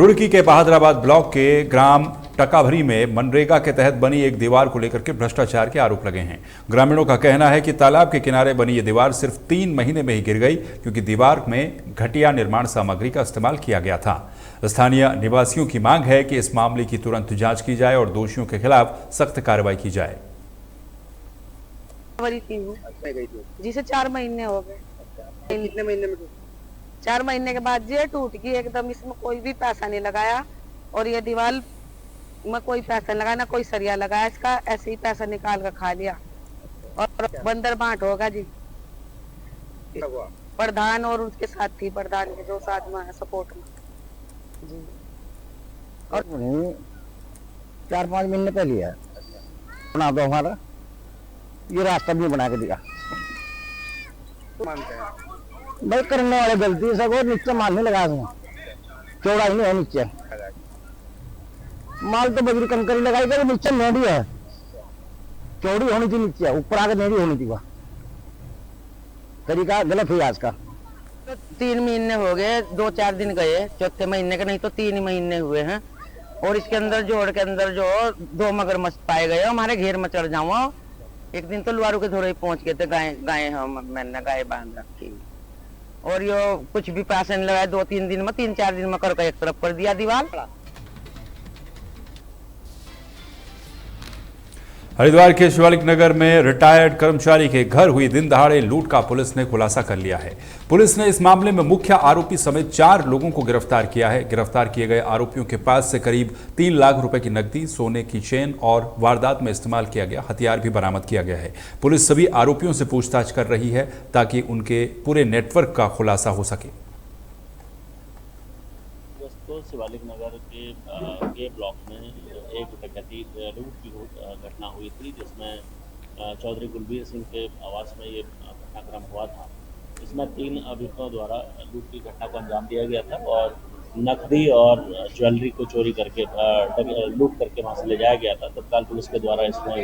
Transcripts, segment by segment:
रुड़की के बहादुराबाद ब्लॉक के ग्राम टकाभरी में मनरेगा के तहत बनी एक दीवार को लेकर के भ्रष्टाचार के आरोप लगे हैं। ग्रामीणों का कहना है कि तालाब के किनारे बनी ये दीवार सिर्फ 3 महीने में ही गिर गई, क्योंकि दीवार में घटिया निर्माण सामग्री का इस्तेमाल किया गया था। स्थानीय निवासियों की मांग है कि इस मामले की तुरंत जांच की जाए और दोषियों के खिलाफ सख्त कार्रवाई की जाए। जिसे 4 महीने हो गए। कितने महीने में? 4 महीने के बाद ये टूट गई एकदम। इसमें कोई भी पैसा नहीं लगाया और ये दीवार में कोई पैसा लगाया ना कोई सरिया लगाया। इसका ऐसे ही पैसा निकाल कर खा लिया और बंदर बांट होगा जी। प्रधान और उसके साथी प्रधान के जो साथ में है सपोर्ट में जी। और 4-5 महीने पहले है बना दो हमारा ये रास्ता भी बना के दिया। भाई करने वाले गलती सब और नीचे माल नहीं लगा चौड़ा ही नहीं है। नीचे माल तो बजरी कंकर लगाई गई, नीचे नेड़ी है, चौड़ी होनी थी, नीचे ऊपर आकर नेड़ी होनी थी। वह तरीका गलत है आज का। तो 3 महीने हो गए, 2-4 दिन गए, चौथे महीने के नहीं तो 3 महीने हुए हैं। और इसके अंदर जोड़ के अंदर जो 2 मगरमच्छ पाए गए हमारे घेर में चढ़ जाओ। एक दिन तो लुआरू के धोरे पहुंच गए थे, गाय मैंने गाय बांध रखी और यो कुछ भी पैसे नहीं लगाए। 2-3 दिन में 3-4 दिन में करके एक तरफ कर दिया दीवार। हरिद्वार के शिवालिक नगर में रिटायर्ड कर्मचारी के घर हुई दिन दहाड़े लूट का पुलिस ने खुलासा कर लिया है। पुलिस ने इस मामले में मुख्य आरोपी समेत 4 लोगों को गिरफ्तार किया है। गिरफ्तार किए गए आरोपियों के पास से करीब 3 लाख रुपए की नकदी, सोने की चेन और वारदात में इस्तेमाल किया गया हथियार भी बरामद किया गया है। पुलिस सभी आरोपियों से पूछताछ कर रही है ताकि उनके पूरे नेटवर्क का खुलासा हो सके। शिवालिक नगर के ब्लॉक में एक डकैती लूट की घटना हुई थी, जिसमें चौधरी कुलबीर सिंह के आवास में ये घटनाक्रम हुआ था। इसमें 3 अभियुक्तों द्वारा लूट की घटना को अंजाम दिया गया था और नकदी और ज्वेलरी को चोरी करके लूट करके वहाँ से ले जाया गया था। तत्काल पुलिस के द्वारा इसमें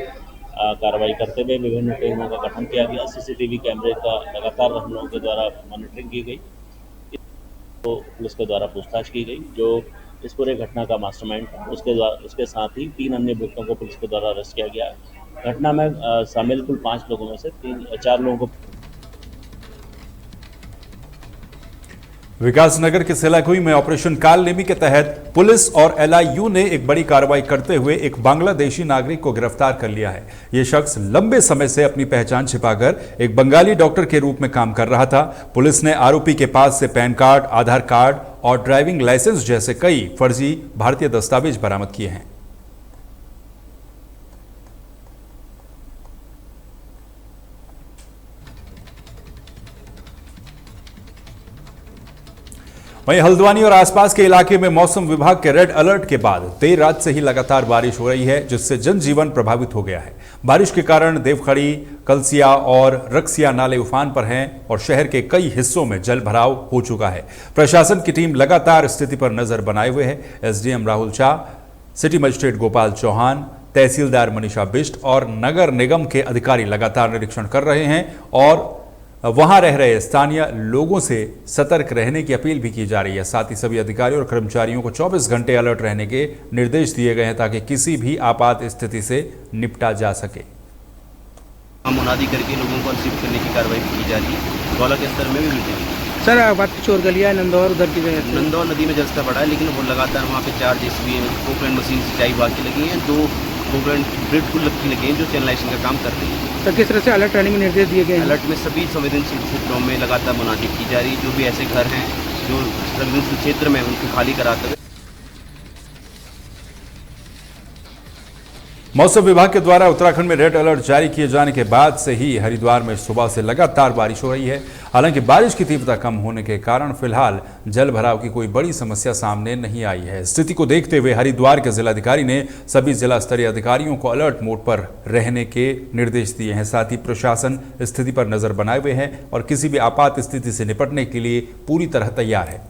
कार्रवाई करते हुए विभिन्न टीमों का गठन किया गया। CCTV कैमरे का लगातार हम लोगों के द्वारा मॉनिटरिंग की गई, तो पुलिस के द्वारा पूछताछ की गई। जो इस पूरे घटना का मास्टरमाइंड था उसके साथ ही 3 अन्य अभियुक्तों को पुलिस के द्वारा अरेस्ट किया गया। घटना में शामिल कुल 5 लोगों में से 4 लोगों को विकासनगर के सेलाकुई में ऑपरेशन कालनेमी के तहत पुलिस और LIU ने एक बड़ी कार्रवाई करते हुए एक बांग्लादेशी नागरिक को गिरफ्तार कर लिया है। यह शख्स लंबे समय से अपनी पहचान छिपाकर एक बंगाली डॉक्टर के रूप में काम कर रहा था। पुलिस ने आरोपी के पास से पैन कार्ड, आधार कार्ड और ड्राइविंग लाइसेंस जैसे कई फर्जी भारतीय दस्तावेज बरामद किए हैं। वहीं हल्द्वानी और आसपास के इलाके में मौसम विभाग के रेड अलर्ट के बाद देर रात से ही लगातार बारिश हो रही है, जिससे जनजीवन प्रभावित हो गया है। बारिश के कारण देवखड़ी, कलसिया और रक्सिया नाले उफान पर हैं और शहर के कई हिस्सों में जल भराव हो चुका है। प्रशासन की टीम लगातार स्थिति पर नजर बनाए हुए है। SDM Rahul Shah, city magistrate Gopal Chauhan, तहसीलदार मनीषा बिष्ट और नगर निगम के अधिकारी लगातार निरीक्षण कर रहे हैं और वहां रह रहे स्थानीय लोगों से सतर्क रहने की अपील भी की जा रही है। साथ ही सभी अधिकारियों और कर्मचारियों को 24 घंटे अलर्ट रहने के निर्देश दिए गए हैं ताकि किसी भी आपात स्थिति से निपटा जा सके। मुनादी करके लोगों को अनशिफ्ट करने की कार्रवाई की जा रही है। गौला के स्तर में भी मिलती सर बात चोर गलिया नंदौर उधर की नंदौर नदी में जलस्तर बढ़ा है, लेकिन वो लगातार वहाँ पे 4 JCB पोकलैंड मशीन सिंचाई विभाग की लगी हैं, 2 पोकलैंड ग्रिड फुल लगी हैं जो चैनलाइजेशन का काम कर रही है। सर किस तरह से अलर्ट रहने के निर्देश दिए गए? अलर्ट में सभी संवेदनशील क्षेत्रों में लगातार मुनादी की जा रही है। जो भी ऐसे घर हैं जो संवेदनशील क्षेत्र में उनको खाली कराते हुए। मौसम विभाग के द्वारा उत्तराखंड में रेड अलर्ट जारी किए जाने के बाद से ही हरिद्वार में सुबह से लगातार बारिश हो रही है। हालांकि बारिश की तीव्रता कम होने के कारण फिलहाल जल भराव की कोई बड़ी समस्या सामने नहीं आई है। स्थिति को देखते हुए हरिद्वार के जिलाधिकारी ने सभी जिला स्तरीय अधिकारियों को अलर्ट मोड पर रहने के निर्देश दिए हैं। साथ ही प्रशासन स्थिति पर नजर बनाए हुए हैं और किसी भी आपात स्थिति से निपटने के लिए पूरी तरह तैयार है।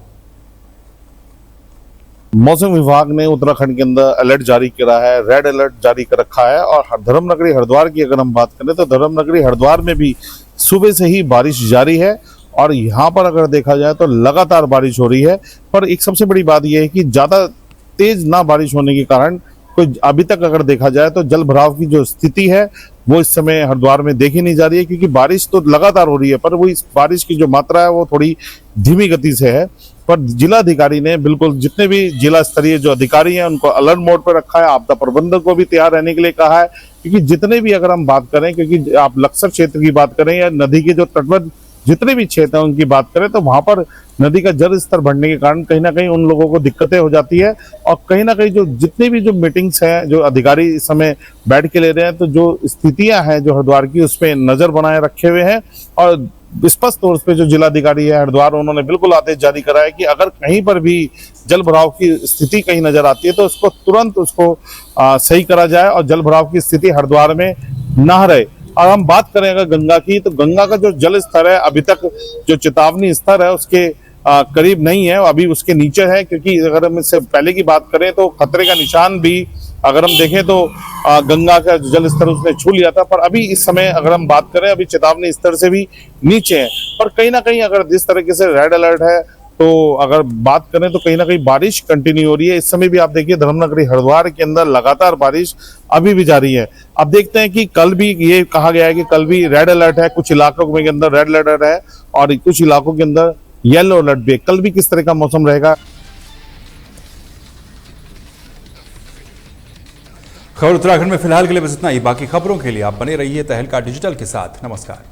मौसम विभाग ने उत्तराखंड के अंदर अलर्ट जारी करा है, रेड अलर्ट जारी कर रखा है। और धर्मनगरी हरिद्वार की अगर हम बात करें तो धर्मनगरी हरिद्वार में भी सुबह से ही बारिश जारी है और यहाँ पर अगर देखा जाए तो लगातार बारिश हो रही है। पर एक सबसे बड़ी बात यह है कि ज़्यादा तेज ना बारिश होने के कारण कोई अभी तक अगर देखा जाए तो जल भराव की जो स्थिति है वो इस समय हरिद्वार में देखी नहीं जा रही है, क्योंकि बारिश तो लगातार हो रही है पर वो इस बारिश की जो मात्रा है वो थोड़ी धीमी गति से है। पर जिलाधिकारी ने बिल्कुल जितने भी जिला स्तरीय जो अधिकारी हैं उनको अलर्ट मोड पर रखा है, आपदा प्रबंधक को भी तैयार रहने के लिए कहा है, क्योंकि जितने भी अगर हम बात करें, क्योंकि आप लक्सर क्षेत्र की बात करें या नदी के जो तटवर्ती जितने भी क्षेत्र हैं उनकी बात करें तो वहां पर नदी का जल स्तर बढ़ने के कारण कहीं ना कहीं उन लोगों को दिक्कतें हो जाती है। और कहीं ना कहीं जो जितनी भी जो मीटिंग्स हैं जो अधिकारी इस समय बैठ के ले रहे हैं तो जो स्थितियां हैं जो हरिद्वार की उस पर नजर बनाए रखे हुए हैं। और स्पष्ट तौर पे जो जिलाधिकारी है हरिद्वार उन्होंने बिल्कुल आदेश जारी करा है कि अगर कहीं पर भी जल भराव की स्थिति कहीं नजर आती है तो उसको तुरंत सही करा जाए और जल भराव की स्थिति हरिद्वार में न रहे। और हम बात करें अगर गंगा की, तो गंगा का जो जल स्तर है अभी तक जो चेतावनी स्तर है उसके करीब नहीं है, अभी उसके नीचे है, क्योंकि अगर हम इससे पहले की बात करें तो खतरे का निशान भी अगर हम देखें तो गंगा का जल स्तर उसने छू लिया था। पर अभी इस समय अगर हम बात करें अभी चेतावनी स्तर से भी नीचे है। पर कहीं ना कहीं अगर जिस तरीके से रेड अलर्ट है तो अगर बात करें तो कहीं ना कहीं बारिश कंटिन्यू हो रही है। इस समय भी आप देखिए धर्मनगरी हरिद्वार के अंदर लगातार बारिश अभी भी जारी है। अब देखते हैं कि कल भी ये कहा गया है कि कल भी रेड अलर्ट है, कुछ इलाकों के अंदर रेड अलर्ट है और कुछ इलाकों के अंदर येलो अलर्ट भी है। कल भी किस तरह का मौसम रहेगा। खबर उत्तराखंड में फिलहाल के लिए बस इतना ही। बाकी खबरों के लिए आप बने रहिए तहलका डिजिटल के साथ। नमस्कार।